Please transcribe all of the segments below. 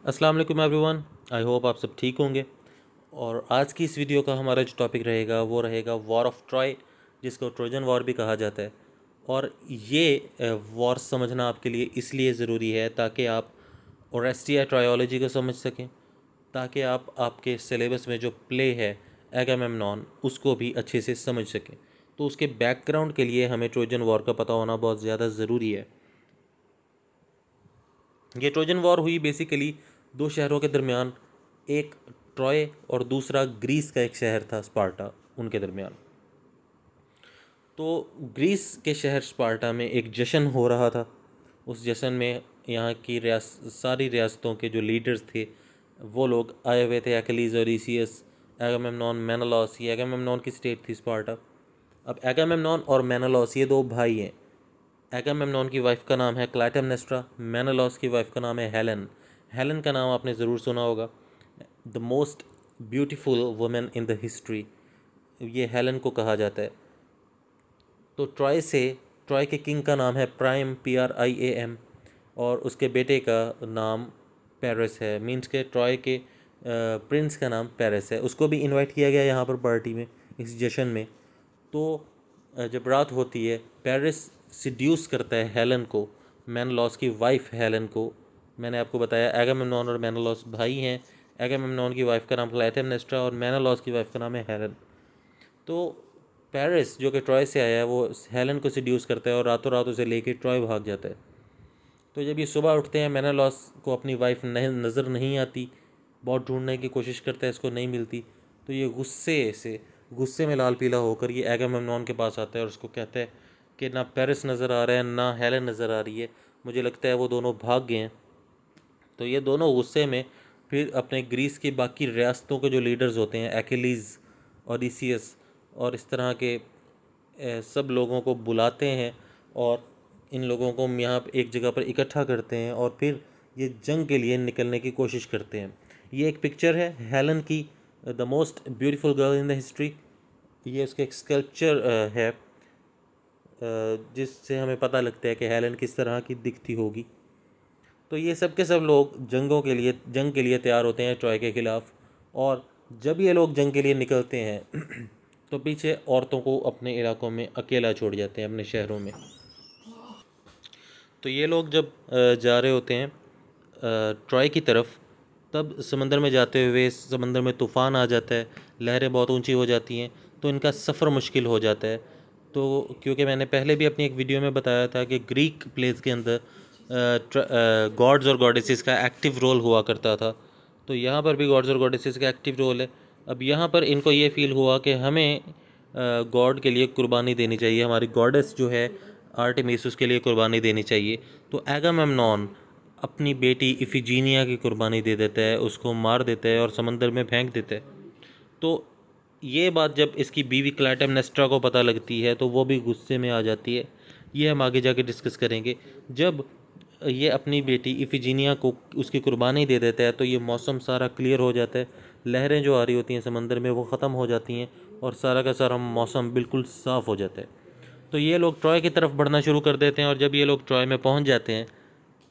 अस्सलाम वालेकुम everyone. I hope आप सब ठीक होंगे। और आज की इस वीडियो का हमारा जो टॉपिक रहेगा वो रहेगा वॉर ऑफ ट्रॉय, जिसको ट्रोजन वॉर भी कहा जाता है। और ये वॉर समझना आपके लिए इसलिए ज़रूरी है ताकि आप ओरेस्टिया ट्रायोलॉजी को समझ सकें, ताकि आप आपके सिलेबस में जो प्ले है एगामेम्नॉन उसको भी अच्छे से समझ सकें। तो उसके बैकग्राउंड के लिए हमें ट्रोजन वॉर का पता होना बहुत ज़्यादा ज़रूरी है। ये ट्रोजन वॉर हुई बेसिकली दो शहरों के दरमियान, एक ट्रॉय और दूसरा ग्रीस का एक शहर था स्पार्टा, उनके दरमियान। तो ग्रीस के शहर स्पार्टा में एक जश्न हो रहा था। उस जश्न में यहाँ की सारी रियासतों के जो लीडर्स थे वो लोग आए हुए थे, एक्लीज, ओडिसियस, एगामेम्नॉन, मेनालॉस। ये एगामेम्नॉन की स्टेट थी स्पार्टा। अब एगामेम्नॉन और मेनालॉस ये दो भाई हैं। एगामेम्नॉन की वाइफ का नाम है क्लाइटेमनेस्ट्रा, मेनालॉस की वाइफ का नाम है हेलन। हेलन का नाम आपने ज़रूर सुना होगा, the most beautiful women in the history, ये हेलन को कहा जाता है। तो ट्रॉय के किंग का नाम है प्राइम, PRIAM, और उसके बेटे का नाम पेरिस है। मीन्स के ट्रॉय के प्रिंस का नाम पेरिस है। उसको भी इनवाइट किया गया यहाँ पर पार्टी में, इस जश्न में। तो जब रात होती है, पेरिस सिड्यूस करता है हेलन को, मेनालॉस की वाइफ हेलन को। मैंने आपको बताया एगामेम्नॉन और मेनालॉस भाई हैं। एगामेम्नॉन की वाइफ का नाम क्लाइटेमनेस्ट्रा और मेनालॉस की वाइफ का नाम है हेलन। तो पेरिस जो कि ट्रॉय से आया है वो हेलन को सिड्यूस करता है और रातों रात उसे लेके ट्रॉय भाग जाता है। तो जब ये सुबह उठते हैं, मेनालॉस को अपनी वाइफ नज़र नहीं आती, बहुत ढूंढने की कोशिश करता है, इसको नहीं मिलती। तो ये गुस्से में लाल पीला होकर ये एगामेम्नॉन के पास आता है और उसको कहता है कि ना पेरिस नज़र आ रहा है ना हेलन नज़र आ रही है, मुझे लगता है वो दोनों भाग गए हैं। तो ये दोनों गुस्से में फिर अपने ग्रीस की बाकी रियासतों के जो लीडर्स होते हैं, एक्लीज, ओडिसियस और इस तरह के सब लोगों को बुलाते हैं और इन लोगों को यहाँ एक जगह पर इकट्ठा करते हैं और फिर ये जंग के लिए निकलने की कोशिश करते हैं। ये एक पिक्चर है हेलन की, the most beautiful girl in the history. ये उसके एक स्कल्पचर है जिससे हमें पता लगता है कि हेलन किस तरह की दिखती होगी। तो ये सब के सब लोग जंग के लिए तैयार होते हैं ट्रॉय के ख़िलाफ़। और जब ये लोग जंग के लिए निकलते हैं तो पीछे औरतों को अपने इलाकों में अकेला छोड़ जाते हैं, अपने शहरों में। तो ये लोग जब जा रहे होते हैं ट्रॉय की तरफ, तब समंदर में जाते हुए समंदर में तूफ़ान आ जाता है, लहरें बहुत ऊंची हो जाती हैं, तो इनका सफ़र मुश्किल हो जाता है। तो क्योंकि मैंने पहले भी अपनी एक वीडियो में बताया था कि ग्रीक प्लेस के अंदर गॉड्स और गॉडेसेस का एक्टिव रोल हुआ करता था, तो यहाँ पर भी गॉड्स और गॉडेसेस का एक्टिव रोल है। अब यहाँ पर इनको ये फील हुआ कि हमें गॉड के लिए कुर्बानी देनी चाहिए, हमारी गॉडेस जो है आर्टेमिस उसके लिए कुर्बानी देनी चाहिए। तो एगामेम्नॉन अपनी बेटी इफिजीनिया की कुर्बानी दे देता है, उसको मार देता है और समंदर में फेंक देता है। तो ये बात जब इसकी बीवी क्लाइटेमनेस्ट्रा को पता लगती है तो वो भी गुस्से में आ जाती है। ये हम आगे जाके डिस्कस करेंगे। जब ये अपनी बेटी इफिजीनिया को उसकी कुर्बानी दे देता है तो ये मौसम सारा क्लियर हो जाता है, लहरें जो आ रही होती हैं समंदर में वो ख़त्म हो जाती हैं और सारा का सारा मौसम बिल्कुल साफ़ हो जाता है। तो ये लोग ट्रॉय की तरफ बढ़ना शुरू कर देते हैं और जब ये लोग ट्रॉय में पहुंच जाते हैं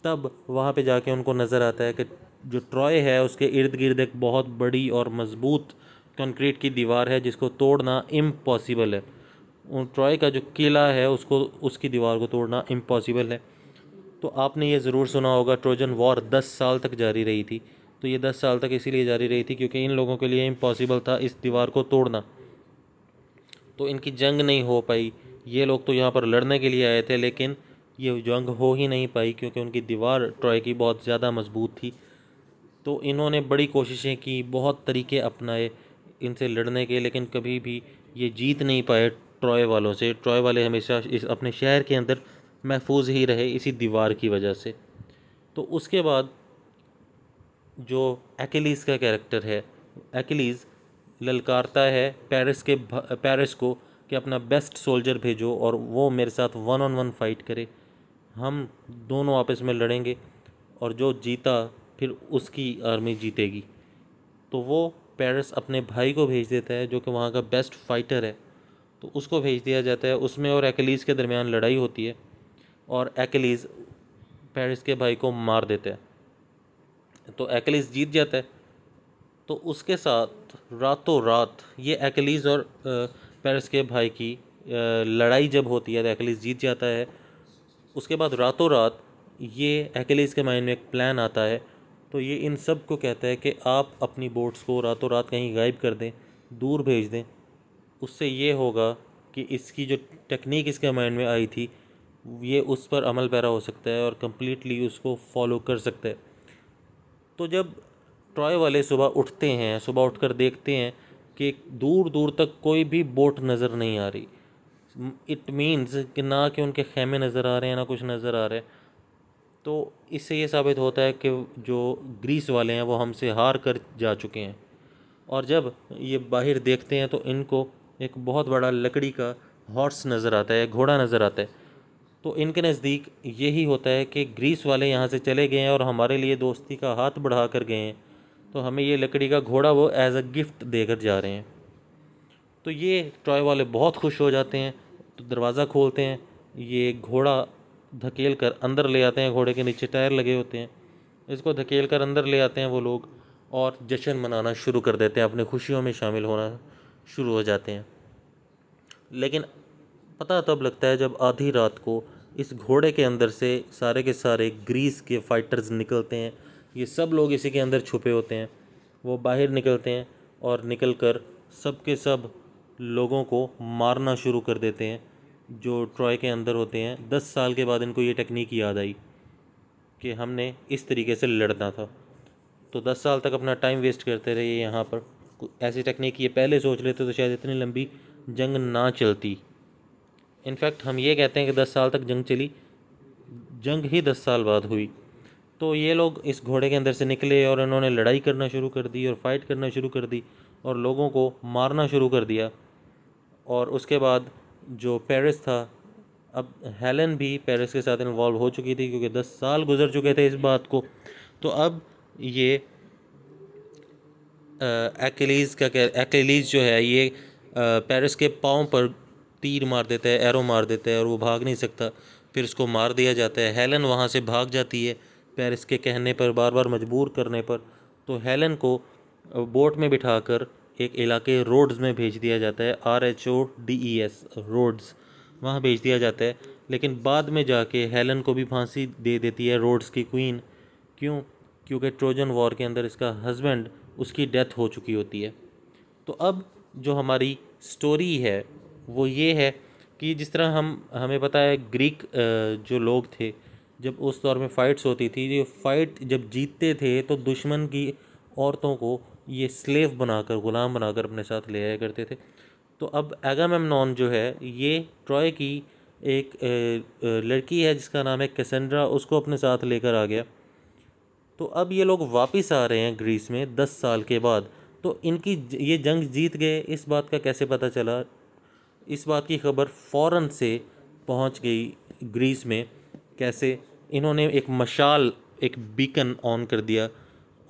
तब वहाँ पे जाके उनको नज़र आता है कि जो ट्रॉय है उसके इर्द गिर्द एक बहुत बड़ी और मज़बूत कंक्रीट की दीवार है जिसको तोड़ना इम्पॉसिबल है। उन ट्रॉय का जो किला है उसको, उसकी दीवार को तोड़ना इम्पॉसिबल है। तो आपने ये ज़रूर सुना होगा ट्रोजन वॉर 10 साल तक जारी रही थी। तो ये 10 साल तक इसीलिए जारी रही थी क्योंकि इन लोगों के लिए इम्पॉसिबल था इस दीवार को तोड़ना। तो इनकी जंग नहीं हो पाई। ये लोग तो यहाँ पर लड़ने के लिए आए थे लेकिन ये जंग हो ही नहीं पाई क्योंकि उनकी दीवार ट्रॉय की बहुत ज़्यादा मजबूत थी। तो इन्होंने बड़ी कोशिशें की, बहुत तरीके अपनाए इनसे लड़ने के, लेकिन कभी भी ये जीत नहीं पाए ट्रॉय वालों से। ट्रॉय वाले हमेशा इस अपने शहर के अंदर महफूज ही रहे इसी दीवार की वजह से। तो उसके बाद जो एक्लीज़ का कैरेक्टर है, एक्लीज़ ललकारता है पेरिस को कि अपना बेस्ट सोल्जर भेजो और वो मेरे साथ 1-on-1 फाइट करे, हम दोनों आपस में लड़ेंगे और जो जीता फिर उसकी आर्मी जीतेगी। तो वो पेरिस अपने भाई को भेज देता है जो कि वहाँ का बेस्ट फाइटर है, तो उसको भेज दिया जाता है। उसमें और एक्लीज़ के दरमियान लड़ाई होती है और एक्लीज़ पेरिस के भाई को मार देता है। तो एक्लिस जीत जाता है। तो उसके साथ रातों रात ये एक्लिस और पेरिस के भाई की लड़ाई जब होती है तो एक्लिस जीत जाता है। उसके बाद रातों रात ये एक्लिस के माइंड में एक प्लान आता है। तो ये इन सब को कहता है कि आप अपनी बोट्स को रातों रात कहीं गायब कर दें, दूर भेज दें। उससे ये होगा कि इसकी जो टेक्निक इसके माइंड में आई थी ये उस पर अमल पैरा हो सकता है और कम्प्लीटली उसको फॉलो कर सकता है। तो जब ट्रॉय वाले सुबह उठते हैं, सुबह उठकर देखते हैं कि दूर दूर तक कोई भी बोट नज़र नहीं आ रही, इट मीन्स कि ना कि उनके खेमे नज़र आ रहे हैं ना कुछ नज़र आ रहा है। तो इससे ये साबित होता है कि जो ग्रीस वाले हैं वो हमसे हार कर जा चुके हैं। और जब ये बाहर देखते हैं तो इनको एक बहुत बड़ा लकड़ी का हॉर्स नज़र आता है, घोड़ा नज़र आता है। तो इनके नज़दीक यही होता है कि ग्रीस वाले यहाँ से चले गए हैं और हमारे लिए दोस्ती का हाथ बढ़ा कर गए हैं, तो हमें ये लकड़ी का घोड़ा वो एज अ गिफ्ट देकर जा रहे हैं। तो ये ट्रॉय वाले बहुत खुश हो जाते हैं। तो दरवाज़ा खोलते हैं, ये घोड़ा धकेल कर अंदर ले आते हैं। घोड़े के नीचे टायर लगे होते हैं, इसको धकेल कर अंदर ले आते हैं वो लोग और जश्न मनाना शुरू कर देते हैं, अपने खुशियों में शामिल होना शुरू हो जाते हैं। लेकिन पता तब लगता है जब आधी रात को इस घोड़े के अंदर से सारे के सारे ग्रीस के फाइटर्स निकलते हैं। ये सब लोग इसी के अंदर छुपे होते हैं। वो बाहर निकलते हैं और निकल कर सब के सब लोगों को मारना शुरू कर देते हैं जो ट्रॉय के अंदर होते हैं। 10 साल के बाद इनको ये टेक्निक याद आई कि हमने इस तरीके से लड़ना था। तो 10 साल तक अपना टाइम वेस्ट करते रहे यहाँ पर। ऐसी टेक्निक ये पहले सोच लेते तो शायद इतनी लंबी जंग ना चलती। इनफैक्ट हम ये कहते हैं कि 10 साल तक जंग चली, जंग ही 10 साल बाद हुई। तो ये लोग इस घोड़े के अंदर से निकले और इन्होंने लड़ाई करना शुरू कर दी और फाइट करना शुरू कर दी और लोगों को मारना शुरू कर दिया। और उसके बाद जो पेरिस था, अब हेलन भी पेरिस के साथ इन्वॉल्व हो चुकी थी क्योंकि 10 साल गुजर चुके थे इस बात को। तो अब ये एक्लिस जो है ये पेरिस के पाँव पर तीर मार देता है, एरो मार देता है और वो भाग नहीं सकता। फिर उसको मार दिया जाता है। हेलन वहाँ से भाग जाती है पेरिस के कहने पर, बार बार मजबूर करने पर। तो हेलन को बोट में बिठाकर एक इलाके रोड्स में भेज दिया जाता है, RHODES रोड्स, वहाँ भेज दिया जाता है। लेकिन बाद में जाके हेलन को भी फांसी दे देती है रोड्स की क्वीन। क्यों? क्योंकि ट्रोजन वॉर के अंदर इसका हस्बैंड, उसकी डेथ हो चुकी होती है। तो अब जो हमारी स्टोरी है वो ये है कि जिस तरह हमें पता है ग्रीक जो लोग थे जब उस दौर में फ़ाइट्स होती थी, ये फ़ाइट जब जीतते थे तो दुश्मन की औरतों को ये स्लेव बनाकर, ग़ुलाम बनाकर अपने साथ ले आया करते थे। तो अब एगामेम्नॉन जो है ये ट्रॉय की एक लड़की है जिसका नाम है कैसेंड्रा, उसको अपने साथ लेकर आ गया। तो अब ये लोग वापस आ रहे हैं ग्रीस में 10 साल के बाद। तो इनकी ये जंग जीत गए, इस बात का कैसे पता चला? इस बात की खबर फ़ौरन से पहुंच गई ग्रीस में। कैसे? इन्होंने एक मशाल, एक बीकन ऑन कर दिया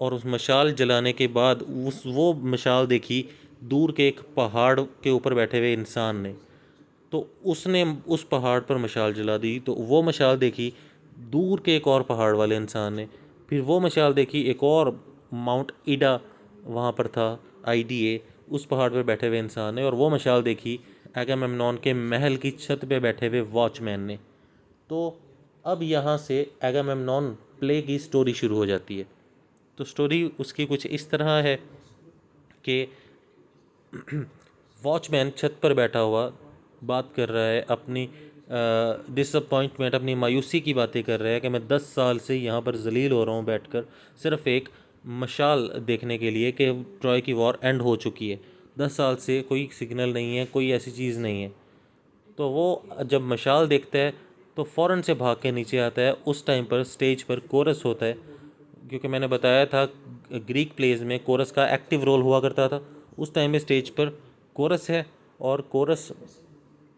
और उस मशाल जलाने के बाद वो मशाल देखी दूर के एक पहाड़ के ऊपर बैठे हुए इंसान ने। तो उसने उस पहाड़ पर मशाल जला दी। तो वो मशाल देखी दूर के एक और पहाड़ वाले इंसान ने। फिर वो मशाल देखी एक और माउंट ईडा वहाँ पर था, IDA, उस पहाड़ पर बैठे हुए इंसान ने। और वो मशाल देखी एगामेम्नॉन के महल की छत पे बैठे हुए वॉचमैन ने। तो अब यहाँ से एगामेम्नॉन प्ले की स्टोरी शुरू हो जाती है। तो स्टोरी उसकी कुछ इस तरह है कि वॉचमैन छत पर बैठा हुआ बात कर रहा है, अपनी डिसअपॉइंटमेंट, अपनी मायूसी की बातें कर रहा है कि मैं 10 साल से यहाँ पर जलील हो रहा हूँ बैठकर, सिर्फ एक मशाल देखने के लिए कि ट्रॉय की वॉर एंड हो चुकी है। 10 साल से कोई सिग्नल नहीं है, कोई ऐसी चीज़ नहीं है। तो वो जब मशाल देखता है तो फ़ौरन से भाग के नीचे आता है। उस टाइम पर स्टेज पर कोरस होता है, क्योंकि मैंने बताया था ग्रीक प्लेज में कोरस का एक्टिव रोल हुआ करता था। उस टाइम में स्टेज पर कोरस है और कोरस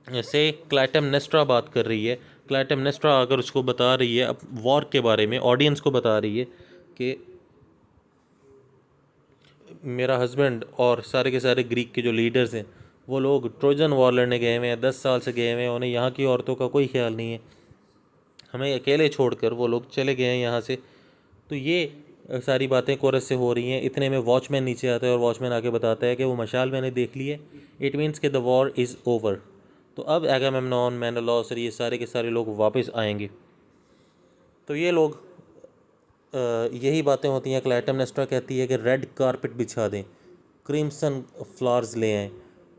से क्लाइटेमनेस्ट्रा बात कर रही है। क्लाइटेमनेस्ट्रा अगर उसको बता रही है अब वॉर के बारे में, ऑडियंस को बता रही है कि मेरा हस्बैंड और सारे के सारे ग्रीक के जो लीडर्स हैं वो लोग ट्रोजन वॉर लड़ने गए हुए हैं, 10 साल से गए हुए हैं, उन्हें यहाँ की औरतों का कोई ख्याल नहीं है, हमें अकेले छोड़कर वो लोग चले गए हैं यहाँ से। तो ये सारी बातें कोरस से हो रही हैं। इतने में वॉचमैन नीचे आता है और वॉचमैन आके बताता है कि वो मशाल मैंने देख ली है, इट मीन्स कि द वॉर इज़ ओवर। तो अब एगामेम्नॉन, मेनेलॉस और ये सारे के सारे लोग वापस आएंगे। तो ये लोग यही बातें होती हैं। क्लाइटेमनेस्ट्रा कहती है कि रेड कारपेट बिछा दें, क्रिम्सन फ्लावर्स ले आएँ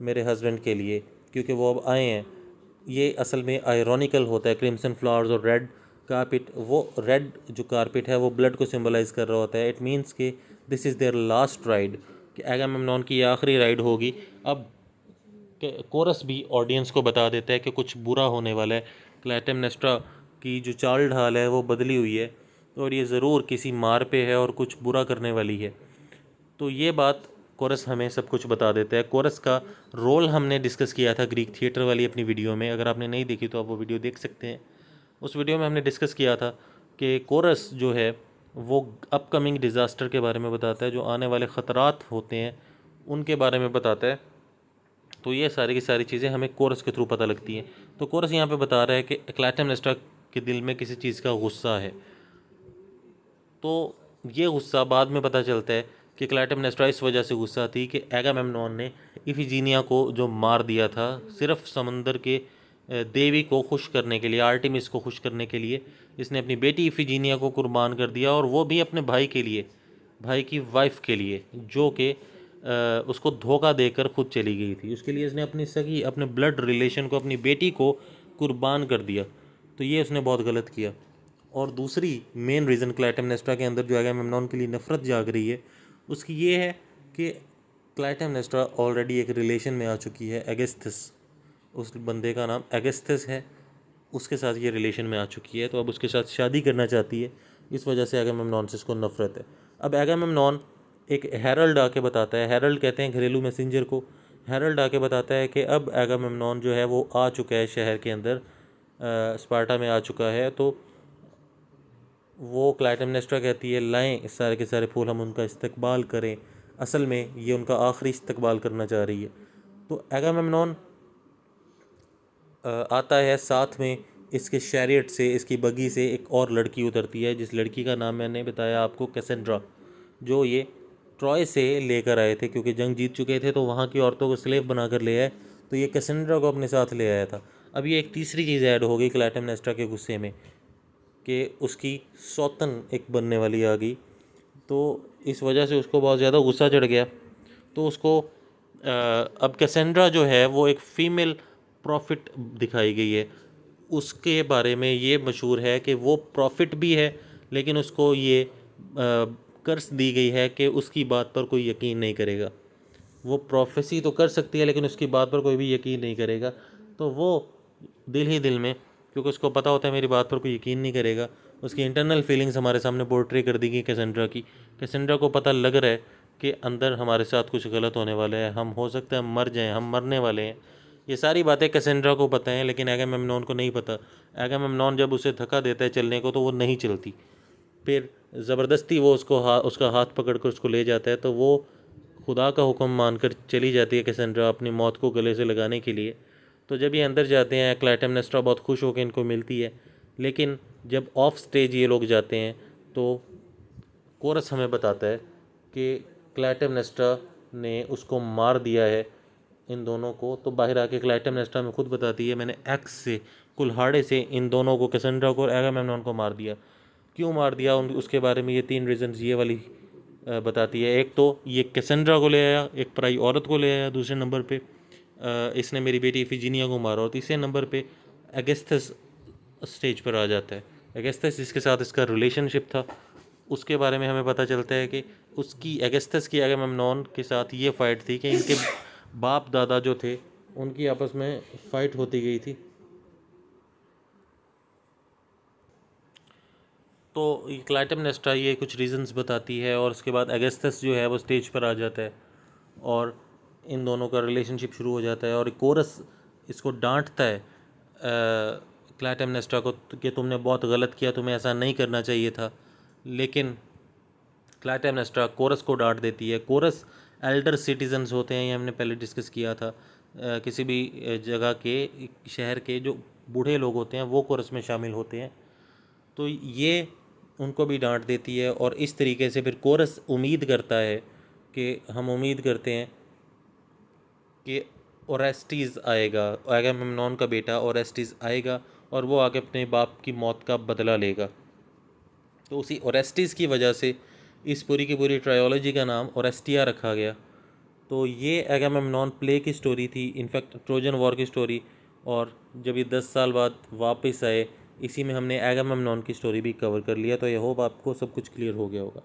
मेरे हस्बैंड के लिए, क्योंकि वो अब आए हैं। ये असल में आयरॉनिकल होता है, क्रिम्सन फ्लावर्स और रेड कारपेट। वो रेड जो कारपेट है वो ब्लड को सिंबलाइज कर रहा होता है। इट मीन्स कि this is their last ride, कि एगामेम्नॉन की आखिरी राइड होगी। अब कोरस भी ऑडियंस को बता देता है कि कुछ बुरा होने वाला है। क्लाइटेमनेस्ट्रा की जो चाल ढाल है वो बदली हुई है और ये ज़रूर किसी मार पे है और कुछ बुरा करने वाली है। तो ये बात कोरस हमें सब कुछ बता देता है। कोरस का रोल हमने डिस्कस किया था ग्रीक थिएटर वाली अपनी वीडियो में। अगर आपने नहीं देखी तो आप वो वीडियो देख सकते हैं। उस वीडियो में हमने डिस्कस किया था कि कोरस जो है वो अपकमिंग डिज़ास्टर के बारे में बताता है, जो आने वाले ख़तरात होते हैं उनके बारे में बताता है। तो ये सारी की सारी चीज़ें हमें कोरस के थ्रू पता लगती हैं। तो कोरस यहाँ पे बता रहा है कि क्लाइटेमनेस्ट्रा के दिल में किसी चीज़ का गुस्सा है। तो ये गुस्सा बाद में पता चलता है कि क्लाइटेमनेस्ट्रा इस वजह से गुस्सा थी कि एगामेम्नॉन ने इफिजीनिया को जो मार दिया था सिर्फ समंदर के देवी को खुश करने के लिए, आर्टेमिस को खुश करने के लिए इसने अपनी बेटी इफिजीनिया को कुर्बान कर दिया, और वो भी अपने भाई के लिए, भाई की वाइफ के लिए, जो कि उसको धोखा देकर खुद चली गई थी। उसके लिए इसने अपनी सगी, अपने ब्लड रिलेशन को, अपनी बेटी को कुर्बान कर दिया। तो ये उसने बहुत गलत किया। और दूसरी मेन रीज़न क्लाइटेमनेस्ट्रा के अंदर जो एगामेम्नॉन के लिए नफ़रत जाग रही है उसकी ये है कि क्लाइटेमनेस्ट्रा ऑलरेडी एक रिलेशन में आ चुकी है। एगेस्थस, उस बंदे का नाम एगेस्थस है, उसके साथ ये रिलेशन में आ चुकी है। तो अब उसके साथ शादी करना चाहती है, इस वजह से एगामेम्नॉन से इसको नफ़रत है। अब एगामेम्नॉन एक हेरल्ड आके बताता है, हेरल्ड कहते हैं घरेलू मैसेंजर को। हेरल्ड आके बताता है कि अब एगामेम्नॉन जो है वो आ चुका है शहर के अंदर, स्पार्टा में आ चुका है। तो वो क्लाइटेमनेस्ट्रा कहती है लाएं इस सारे के सारे फूल, हम उनका इस्तकबाल करें। असल में ये उनका आखिरी इस्तकबाल करना चाह रही है। तो एगामेम्नॉन आता है, साथ में इसके शैरियट से, इसकी बगी से एक और लड़की उतरती है, जिस लड़की का नाम मैंने बताया आपको कैसेंड्रा, जो ये ट्रॉय से लेकर आए थे क्योंकि जंग जीत चुके थे तो वहाँ की औरतों को स्लेव बनाकर ले आए। तो ये कैसेंड्रा को अपने साथ ले आया था। अब ये एक तीसरी चीज़ ऐड हो गई क्लाइटेमनेस्ट्रा के गुस्से में कि उसकी सौतन एक बनने वाली आ गई। तो इस वजह से उसको बहुत ज़्यादा गुस्सा चढ़ गया। तो उसको अब कैसेंड्रा जो है वो एक फ़ीमेल प्रॉफिट दिखाई गई है। उसके बारे में ये मशहूर है कि वो प्रॉफिट भी है, लेकिन उसको ये कर्स दी गई है कि उसकी बात पर कोई यकीन नहीं करेगा। वो प्रोफेसी तो कर सकती है लेकिन उसकी बात पर कोई भी यकीन नहीं करेगा। तो वो दिल ही दिल में, क्योंकि उसको पता होता है मेरी बात पर कोई यकीन नहीं करेगा, उसकी इंटरनल फीलिंग्स हमारे सामने पोर्ट्रे कर दी गई कैसेंड्रा की। कैसेंड्रा को पता लग रहा है कि अंदर हमारे साथ कुछ गलत होने वाला है, हम हो सकता है मर जाएं, हम मरने वाले हैं। ये सारी बातें कैसेंड्रा को पता हैं, लेकिन एगामेम्नॉन को नहीं पता। एगामेम्नॉन जब उसे धक्का देता है चलने को तो वो नहीं चलती। फिर ज़बरदस्ती वो उसका हाथ पकड़ कर उसको ले जाता है। तो वो खुदा का हुक्म मानकर चली जाती है कैसेंड्रा अपनी मौत को गले से लगाने के लिए। तो जब ये अंदर जाते हैं क्लाइटेमनेस्ट्रा बहुत खुश होकर इनको मिलती है, लेकिन जब ऑफ स्टेज ये लोग जाते हैं तो कोरस हमें बताता है कि क्लाइटेमनेस्ट्रा ने उसको मार दिया है, इन दोनों को। तो बाहर आके क्लाइटेमनेस्ट्रा में खुद बताती है मैंने एक्स से, कुल्हाड़े से इन दोनों को, कैसेंड्रा को और एगामेम्नॉन को मार दिया। क्यों मार दिया उसके बारे में ये 3 रीजंस ये वाली बताती है। एक तो ये कैसेंड्रा को ले आया, एक पराई औरत को ले आया, दूसरे नंबर पे इसने मेरी बेटी इफिजीनिया को मारा, और तीसरे नंबर पे एगेस्थस स्टेज पर आ जाता है। एगेस्थस जिसके साथ इसका रिलेशनशिप था उसके बारे में हमें पता चलता है कि उसकी, एगेस्थस की एगामेम्नॉन के साथ ये फ़ाइट थी कि इनके बाप दादा जो थे उनकी आपस में फ़ाइट होती गई थी। तो क्लाइटेमनेस्ट्रा ये कुछ रीजंस बताती है और उसके बाद एगेस्थस जो है वो स्टेज पर आ जाता है और इन दोनों का रिलेशनशिप शुरू हो जाता है। और कोरस इसको डांटता है क्लाइटेमनेस्ट्रा को कि तुमने बहुत गलत किया, तुम्हें ऐसा नहीं करना चाहिए था। लेकिन क्लाइटेमनेस्ट्रा कोरस को डांट देती है। कोरस एल्डर सिटीजन्स होते हैं, ये हमने पहले डिस्कस किया था। किसी भी जगह के, शहर के जो बूढ़े लोग होते हैं वो कोरस में शामिल होते हैं। तो ये उनको भी डांट देती है। और इस तरीके से फिर कोरस उम्मीद करता है कि हम उम्मीद करते हैं कि ओरेस्टीज़ आएगा, एगामेमनॉन का बेटा ओरेस्टीज़ आएगा और वो आके अपने बाप की मौत का बदला लेगा। तो उसी ओरेस्टीज़ की वजह से इस पूरी की पूरी ट्रायोलॉजी का नाम ओरेस्टिया रखा गया। तो ये एगामेमनॉन प्ले की स्टोरी थी, इनफैक्ट ट्रोजन वॉर की स्टोरी। और जब ये 10 साल बाद वापस आए, इसी में हमने एगामेमनॉन की स्टोरी भी कवर कर लिया। तो आई होप आपको सब कुछ क्लियर हो गया होगा।